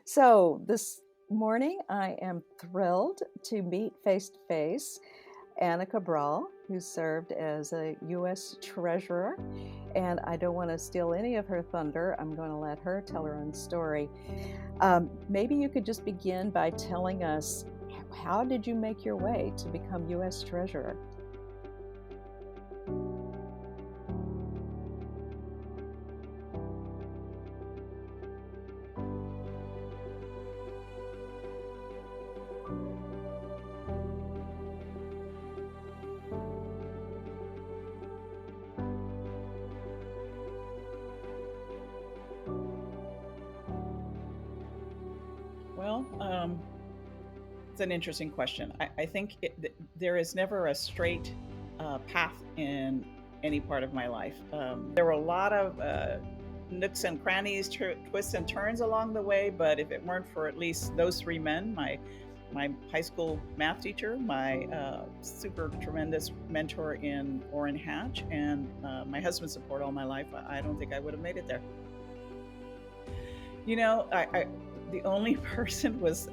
So this morning, I am thrilled to meet face to face Anna Cabral, who served as a U.S. Treasurer. And I don't want to steal any of her thunder. I'm going to let her tell her own story. Maybe you could just begin by telling us how did you make your way to become U.S. Treasurer? Well, it's an interesting question. I think there is never a straight path in any part of my life. There were a lot of nooks and crannies, twists and turns along the way, but if it weren't for at least those three men, my high school math teacher, my super tremendous mentor in Orrin Hatch, and my husband's support all my life, I don't think I would have made it there. The only person was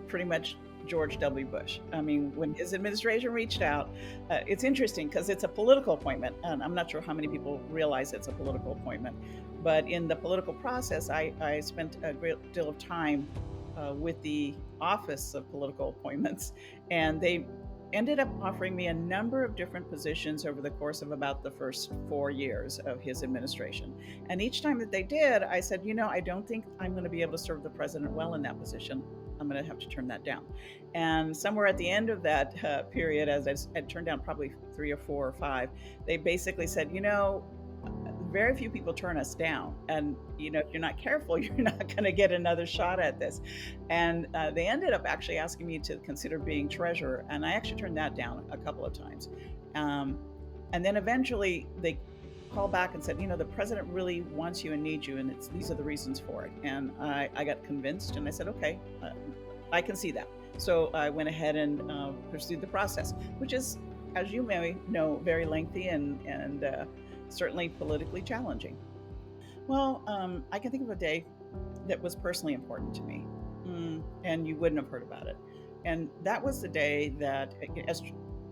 pretty much George W. Bush. I mean, when his administration reached out, it's interesting because it's a political appointment, and I'm not sure how many people realize it's a political appointment. But in the political process, I spent a great deal of time with the Office of Political Appointments, and they ended up offering me a number of different positions over the course of about the first 4 years of his administration. And each time that they did, I said, I don't think I'm going to be able to serve the president well in that position. I'm going to have to turn that down. And somewhere at the end of that period, as I turned down probably 3 or 4 or 5, they basically said, very few people turn us down. And, if you're not careful, you're not going to get another shot at this. And they ended up actually asking me to consider being treasurer. And I actually turned that down a couple of times. And then eventually they called back and said, the president really wants you and needs you. And these are the reasons for it. And I got convinced and I said, okay, I can see that. So I went ahead and pursued the process, which is, as you may know, very lengthy and certainly politically challenging. Well, I can think of a day that was personally important to me, and you wouldn't have heard about it. And that was the day that, as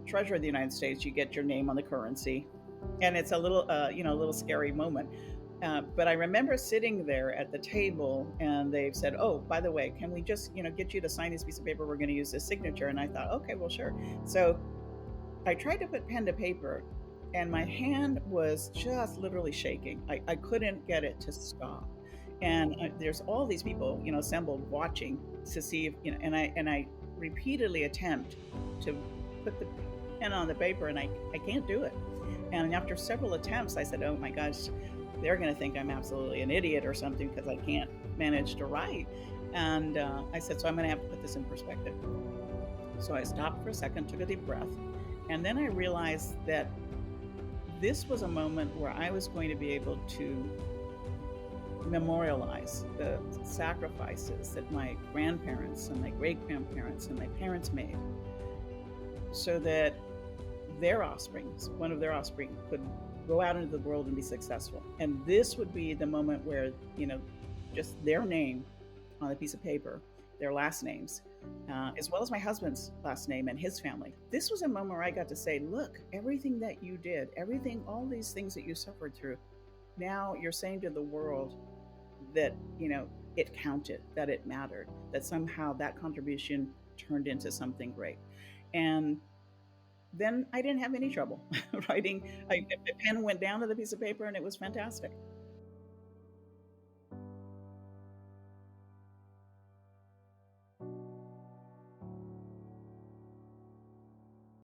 Treasurer of the United States, you get your name on the currency, and it's a little, a little scary moment. But I remember sitting there at the table, and they said, "Oh, by the way, can we just, get you to sign this piece of paper? We're going to use this signature." And I thought, "Okay, well, sure." So I tried to put pen to paper, and my hand was just literally shaking. I couldn't get it to stop. And there's all these people, assembled watching to see if, and I repeatedly attempt to put the pen on the paper, and I can't do it. And after several attempts, I said, "Oh my gosh, they're going to think I'm absolutely an idiot or something because I can't manage to write." And I said, "So I'm going to have to put this in perspective." So I stopped for a second, took a deep breath, and then I realized that this was a moment where I was going to be able to memorialize the sacrifices that my grandparents and my great grandparents and my parents made so that their offspring, one of their offspring, could go out into the world and be successful. And this would be the moment where, just their name on a piece of paper, their last names, as well as my husband's last name and his family. This was a moment where I got to say, look, everything that you did, all these things that you suffered through, now you're saying to the world that, it counted, that it mattered, that somehow that contribution turned into something great. And then I didn't have any trouble writing. The pen went down to the piece of paper and it was fantastic.